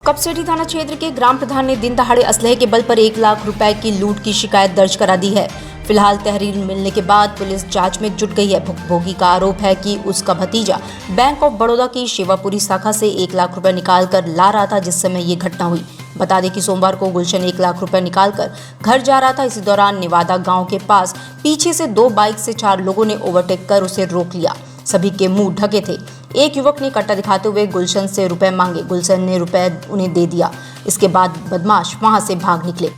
कपसेठी थाना क्षेत्र के ग्राम प्रधान ने दिन दहाड़े असलहे के बल पर 1 लाख रुपए की लूट की शिकायत दर्ज करा दी है। फिलहाल तहरीर मिलने के बाद पुलिस जांच में जुट गई है। भुक्तभोगी का आरोप है कि उसका भतीजा बैंक ऑफ बड़ौदा की शिवापुरी शाखा से 1 लाख रुपए निकाल कर ला रहा था, जिस समय ये घटना हुई। बता दें कि सोमवार को गुलशन 1 लाख रुपए निकालकर घर जा रहा था। इसी दौरान निवादा गांव के पास पीछे से 2 बाइक से 4 लोगों ने ओवरटेक कर उसे रोक लिया। सभी के मुंह ढके थे। एक युवक ने कट्टा दिखाते हुए गुलशन से रुपए मांगे। गुलशन ने रुपए उन्हें दे दिया। इसके बाद बदमाश वहां से भाग निकले।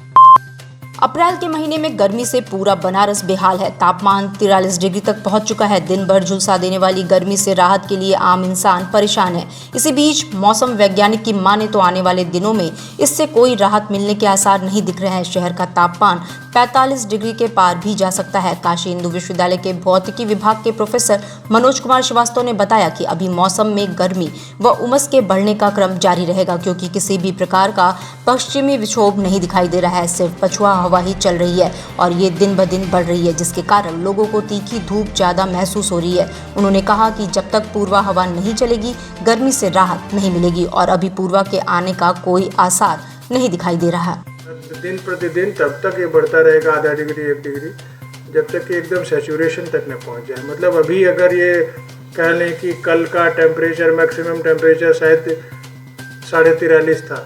अप्रैल के महीने में गर्मी से पूरा बनारस बेहाल है। तापमान 43 डिग्री तक पहुंच चुका है। दिन भर झुलसा देने वाली गर्मी से राहत के लिए आम इंसान परेशान है। इसी बीच मौसम वैज्ञानिक की माने तो आने वाले दिनों में इससे कोई राहत मिलने के आसार नहीं दिख रहे हैं। शहर का तापमान 45 डिग्री के पार भी जा सकता है। काशी हिंदू विश्वविद्यालय के भौतिकी विभाग के प्रोफेसर मनोज कुमार श्रीवास्तव ने बताया कि अभी मौसम में गर्मी व उमस के बढ़ने का क्रम जारी रहेगा, क्योंकि किसी भी प्रकार का पश्चिमी विक्षोभ नहीं दिखाई दे रहा है। सिर्फ पछुआ हवा ही चल रही है और ये दिन ब दिन बढ़ रही है, जिसके कारण लोगों को तीखी धूप ज्यादा महसूस हो रही है। उन्होंने कहा कि जब तक पूर्वा हवा नहीं चलेगी, गर्मी से राहत नहीं मिलेगी और अभी पूर्वा के आने का कोई आसार नहीं दिखाई दे रहा। दिन प्रतिदिन तब तक ये बढ़ता रहेगा, आधा डिग्री 1 डिग्री, जब तक कि एकदम सैचुरेशन तक न पहुंच जाए। मतलब अभी अगर ये कह लें कि कल का टेम्परेचर, मैक्सिमम टेम्परेचर शायद 43.5 था,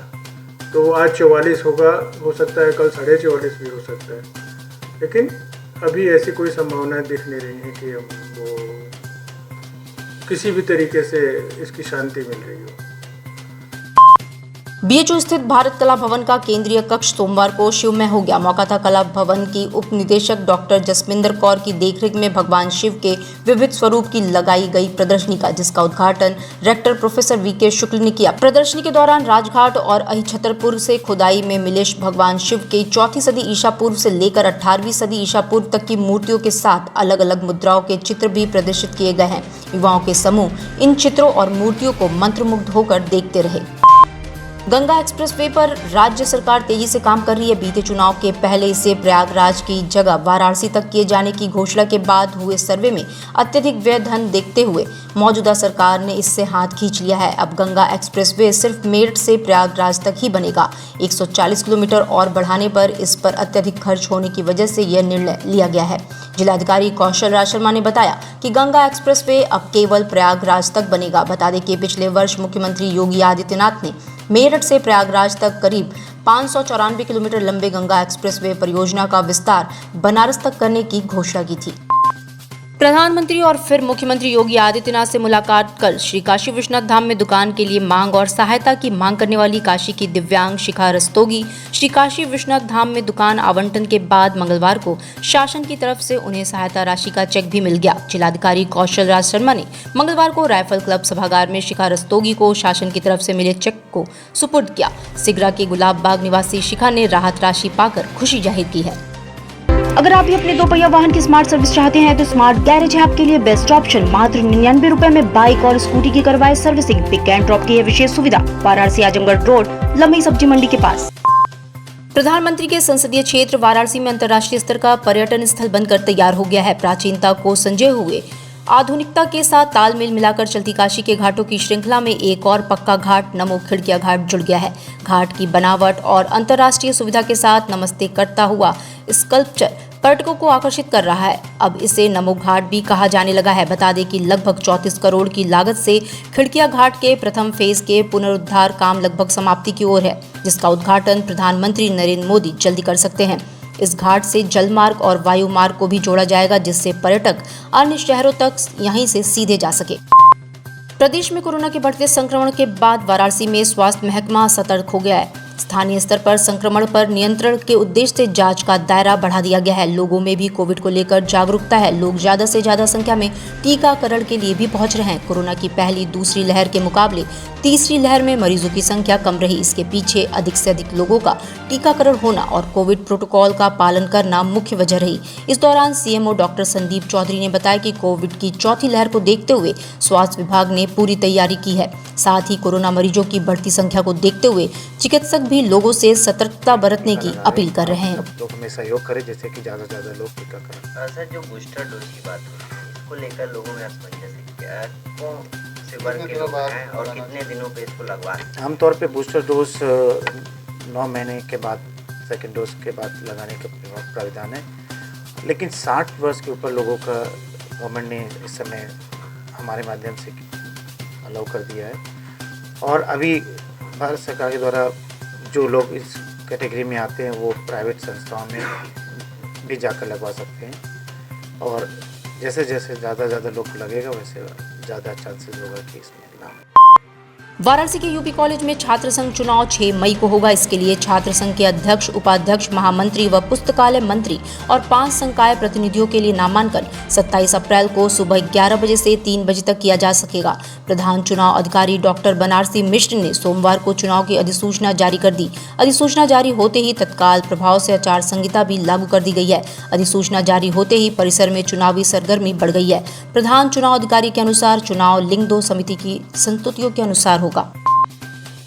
तो आज 44 होगा, हो सकता है कल 44.5 भी हो सकता है। लेकिन अभी ऐसी कोई संभावनाएं दिख नहीं रही हैं कि हम वो किसी भी तरीके से इसकी शांति मिल रही हो। बीएचयू स्थित भारत कला भवन का केंद्रीय कक्ष सोमवार को शिवमय हो गया। मौका था कला भवन की उप निदेशक डॉक्टर जसमिंदर कौर की देखरेख में भगवान शिव के विविध स्वरूप की लगाई गई प्रदर्शनी का, जिसका उद्घाटन रेक्टर प्रोफेसर वीके शुक्ल ने किया। प्रदर्शनी के दौरान राजघाट और अहिछत्रपुर से खुदाई में मिले भगवान शिव के 4वीं सदी ईसा पूर्व से लेकर 18वीं सदी ईसा पूर्व तक की मूर्तियों के साथ अलग अलग मुद्राओं के चित्र भी प्रदर्शित किए गए हैं। युवाओं के समूह इन चित्रों और मूर्तियों को मंत्रमुग्ध होकर देखते रहे। गंगा एक्सप्रेसवे पर राज्य सरकार तेजी से काम कर रही है। बीते चुनाव के पहले इसे प्रयागराज की जगह वाराणसी तक किए जाने की घोषणा के बाद हुए सर्वे में अत्यधिक व्यय धन देखते हुए मौजूदा सरकार ने इससे हाथ खींच लिया है। अब गंगा एक्सप्रेसवे सिर्फ मेरठ से प्रयागराज तक ही बनेगा। 140 किलोमीटर और बढ़ाने पर इस पर अत्यधिक खर्च होने की वजह से यह निर्णय लिया गया है। जिलाधिकारी कौशल राज शर्मा ने बताया कि गंगा एक्सप्रेसवे अब केवल प्रयागराज तक बनेगा। बता दें कि पिछले वर्ष मुख्यमंत्री योगी आदित्यनाथ ने मेरठ से प्रयागराज तक करीब 594 किलोमीटर लंबे गंगा एक्सप्रेसवे परियोजना का विस्तार बनारस तक करने की घोषणा की थी। प्रधानमंत्री और फिर मुख्यमंत्री योगी आदित्यनाथ से मुलाकात कल श्री काशी विश्वनाथ धाम में दुकान के लिए मांग और सहायता की मांग करने वाली काशी की दिव्यांग शिखा रस्तोगी श्री काशी विश्वनाथ धाम में दुकान आवंटन के बाद मंगलवार को शासन की तरफ से उन्हें सहायता राशि का चेक भी मिल गया। जिलाधिकारी कौशल राज शर्मा ने मंगलवार को राइफल क्लब सभागार में शिखा रस्तोगी को शासन की तरफ से मिले चेक को सुपुर्द किया। सिगरा के गुलाब बाग निवासी शिखा ने राहत राशि पाकर खुशी जाहिर की है। अगर आप भी अपने 2 पहिया वाहन की स्मार्ट सर्विस चाहते हैं तो स्मार्ट गैरेज है आपके लिए बेस्ट ऑप्शन। मात्र 99 रुपए में बाइक और स्कूटी की करवाए सर्विसिंग। पिक एंड ड्रॉप की यह विशेष सुविधा वाराणसी आजमगढ़ रोड लंबी सब्जी मंडी के पास। प्रधानमंत्री के संसदीय क्षेत्र वाराणसी में अंतर्राष्ट्रीय स्तर का पर्यटन स्थल बनकर तैयार हो गया है। प्राचीनता को संजोए हुए आधुनिकता के साथ तालमेल मिलाकर चलती काशी के घाटों की श्रृंखला में एक और पक्का घाट नमो खिड़किया घाट जुड़ गया है। घाट की बनावट और अंतर्राष्ट्रीय सुविधा के साथ नमस्ते करता हुआ स्कल्पचर पर्यटकों को आकर्षित कर रहा है। अब इसे नमो घाट भी कहा जाने लगा है। बता दें कि लगभग 34 करोड़ की लागत से खिड़किया घाट के प्रथम फेज के पुनरुद्धार काम लगभग समाप्ति की ओर है, जिसका उद्घाटन प्रधानमंत्री नरेंद्र मोदी जल्दी कर सकते हैं। इस घाट से जल मार्ग और वायु मार्ग को भी जोड़ा जाएगा, जिससे पर्यटक अन्य शहरों तक यहीं से सीधे जा सके। प्रदेश में कोरोना के बढ़ते संक्रमण के बाद वाराणसी में स्वास्थ्य महकमा सतर्क हो गया है। स्थानीय स्तर पर संक्रमण पर नियंत्रण के उद्देश्य से जांच का दायरा बढ़ा दिया गया है। लोगों में भी कोविड को लेकर जागरूकता है। लोग ज्यादा से ज्यादा संख्या में टीकाकरण के लिए भी पहुंच रहे हैं। कोरोना की पहली दूसरी लहर के मुकाबले तीसरी लहर में मरीजों की संख्या कम रही। इसके पीछे अधिक से अधिक लोगों का टीकाकरण होना और कोविड प्रोटोकॉल का पालन करना मुख्य वजह रही। इस दौरान सीएमओ डॉक्टर संदीप चौधरी ने बताया कि कोविड की चौथी लहर को देखते हुए स्वास्थ्य विभाग ने पूरी तैयारी की है। साथ ही कोरोना मरीजों की बढ़ती संख्या को देखते हुए चिकित्सक भी लोगों से सतर्कता बरतने की अपील कर रहे हैं। लोग हमें सहयोग करें जिससे कि ज़्यादा से ज़्यादा लोग टीकाकरण। सर, जो बूस्टर डोज की बात हो रही है, इसको लेकर लोगों में असमंजस है। से वर्ग के लोग हैं और कितने दिनों पे इसको लगवाएं? आमतौर पे बूस्टर डोज 9 महीने के बाद सेकेंड डोज के बाद लगाने का प्राविधान है, लेकिन 60 वर्ष के ऊपर लोगों का गवर्नमेंट ने इस समय हमारे माध्यम से अलाउ कर दिया है। और अभी भारत सरकार के द्वारा जो लोग इस कैटेगरी में आते हैं वो प्राइवेट संस्थाओं में भी जाकर लगवा सकते हैं, और जैसे जैसे ज़्यादा लोग लगेगा वैसे ज़्यादा चांसेस होगा कि इसमें लाभ। वाराणसी के यूपी कॉलेज में छात्र संघ चुनाव 6 मई को होगा। इसके लिए छात्र संघ के अध्यक्ष, उपाध्यक्ष, महामंत्री व पुस्तकालय मंत्री और 5 संकाय प्रतिनिधियों के लिए नामांकन 27 अप्रैल को सुबह 11 बजे से 3 बजे तक किया जा सकेगा। प्रधान चुनाव अधिकारी डॉक्टर बनारसी मिश्र ने सोमवार को चुनाव की अधिसूचना जारी कर दी। अधिसूचना जारी होते ही तत्काल प्रभाव से आचार संहिता भी लागू कर दी गई है। अधिसूचना जारी होते ही परिसर में चुनावी सरगर्मी बढ़ गई है। प्रधान चुनाव अधिकारी के अनुसार चुनाव लिंग 2 समिति की संस्तुतियों के अनुसार होगा।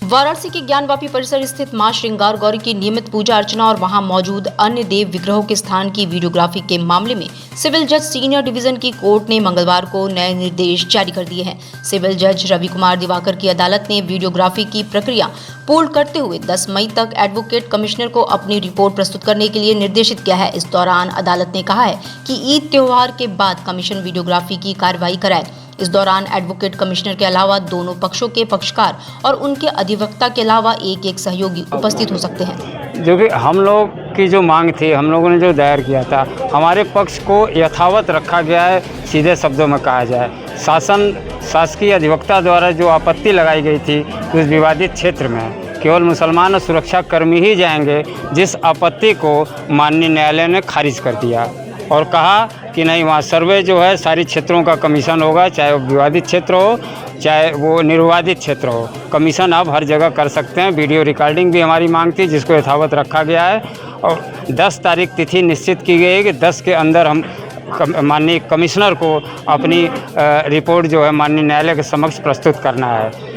वाराणसी के ज्ञानवापी परिसर स्थित मां श्रृंगार गौरी की नियमित पूजा अर्चना और वहां मौजूद अन्य देव विग्रहों के स्थान की वीडियोग्राफी के मामले में सिविल जज सीनियर डिवीजन की कोर्ट ने मंगलवार को नए निर्देश जारी कर दिए हैं। सिविल जज रवि कुमार दिवाकर की अदालत ने वीडियोग्राफी की प्रक्रिया पूर्ण करते हुए 10 मई तक एडवोकेट कमिश्नर को अपनी रिपोर्ट प्रस्तुत करने के लिए निर्देशित किया है। इस दौरान अदालत ने कहा है कि ईद त्योहार के बाद कमीशन वीडियोग्राफी की कार्रवाई कराए। इस दौरान एडवोकेट कमिश्नर के अलावा दोनों पक्षों के पक्षकार और उनके अधिवक्ता के अलावा एक सहयोगी उपस्थित हो सकते हैं। जो कि हम लोग की जो मांग थी, हम लोगों ने जो दायर किया था, हमारे पक्ष को यथावत रखा गया है। सीधे शब्दों में कहा जाए, शासकीय अधिवक्ता द्वारा जो आपत्ति लगाई गई थी उस विवादित क्षेत्र में केवल मुसलमान और सुरक्षा कर्मी ही जाएंगे, जिस आपत्ति को माननीय न्यायालय ने खारिज कर दिया और कहा कि नहीं, वहाँ सर्वे जो है सारी क्षेत्रों का कमीशन होगा, चाहे वो विवादित क्षेत्र हो चाहे वो निर्विवादित क्षेत्र हो। कमीशन अब हर जगह कर सकते हैं। वीडियो रिकॉर्डिंग भी हमारी मांग थी जिसको यथावत रखा गया है और 10 तारीख तिथि निश्चित की गई है कि 10 के अंदर हम माननीय कमिश्नर को अपनी रिपोर्ट जो है माननीय न्यायालय के समक्ष प्रस्तुत करना है।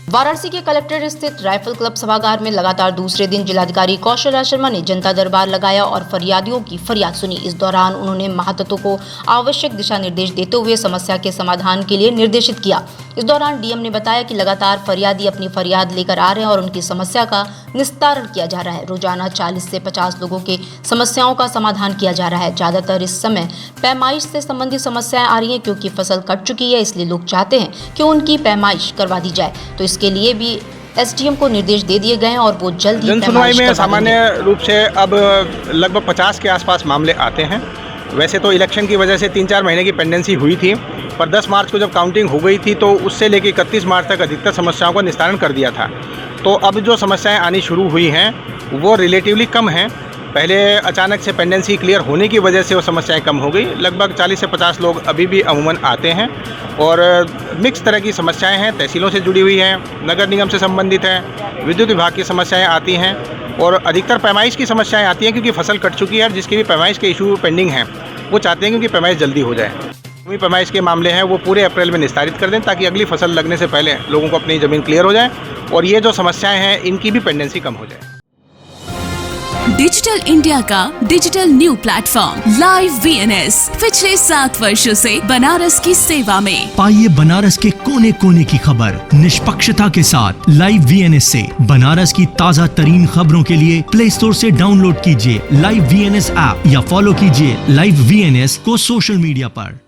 वाराणसी के कलेक्ट्रेट स्थित राइफल क्लब सभागार में लगातार दूसरे दिन जिलाधिकारी कौशल राज शर्मा ने जनता दरबार लगाया और फरियादियों की फरियाद सुनी। इस दौरान उन्होंने महातत्वों को आवश्यक दिशा निर्देश देते हुए समस्या के समाधान के लिए निर्देशित किया। इस दौरान डीएम ने बताया कि लगातार फरियादी अपनी फरियाद लेकर आ रहे हैं और उनकी समस्या का निस्तारण किया जा रहा है। रोजाना 40 से 50 लोगों के समस्याओं का समाधान किया जा रहा है। ज्यादातर इस समय पैमाइश से संबंधित समस्याएं आ रही हैं, क्योंकि फसल कट चुकी है, इसलिए लोग चाहते हैं कि उनकी पैमाइश करवा दी जाए। तो इसके लिए भी एसडीएम को निर्देश दे दिए गए हैं और वो जल्द ही जनसुनवाई में सामान्य रूप से अब लगभग 50 के आसपास मामले आते हैं। वैसे तो इलेक्शन की वजह से 3-4 महीने की पेंडेंसी हुई थी, पर 10 मार्च को जब काउंटिंग हो गई थी तो उससे लेकर 31 मार्च तक अधिकतर समस्याओं का निस्तारण कर दिया था। तो अब जो समस्याएं आनी शुरू हुई हैं वो रिलेटिवली कम हैं। पहले अचानक से पेंडेंसी क्लियर होने की वजह से वो समस्याएं कम हो गई। लगभग 40 से 50 लोग अभी भी अमूमन आते हैं और मिक्स तरह की समस्याएं हैं। तहसीलों से जुड़ी हुई हैं, नगर निगम से संबंधित हैं, विद्युत विभाग की समस्याएं आती हैं और अधिकतर पैमाइश की समस्याएं आती हैं, क्योंकि फसल कट चुकी है और जिसकी भी पैमाइश के इशू पेंडिंग हैं वो चाहते हैं क्योंकि पैमाइश जल्दी हो जाए। भूमि पैमाइश के मामले हैं वो पूरे अप्रैल में निस्तारित कर दें ताकि अगली फसल लगने से पहले लोगों को अपनी ज़मीन क्लियर हो जाए और ये जो समस्याएं हैं इनकी भी पेंडेंसी कम हो जाए। डिजिटल इंडिया का digital new platform live VNS पिछले 7 वर्षों से बनारस की सेवा में। पाइए बनारस के कोने कोने की खबर निष्पक्षता के साथ। लाइव VNS से बनारस की ताज़ा तरीन खबरों के लिए प्ले स्टोर से डाउनलोड कीजिए लाइव VNS ऐप या फॉलो कीजिए लाइव VNS को सोशल मीडिया पर।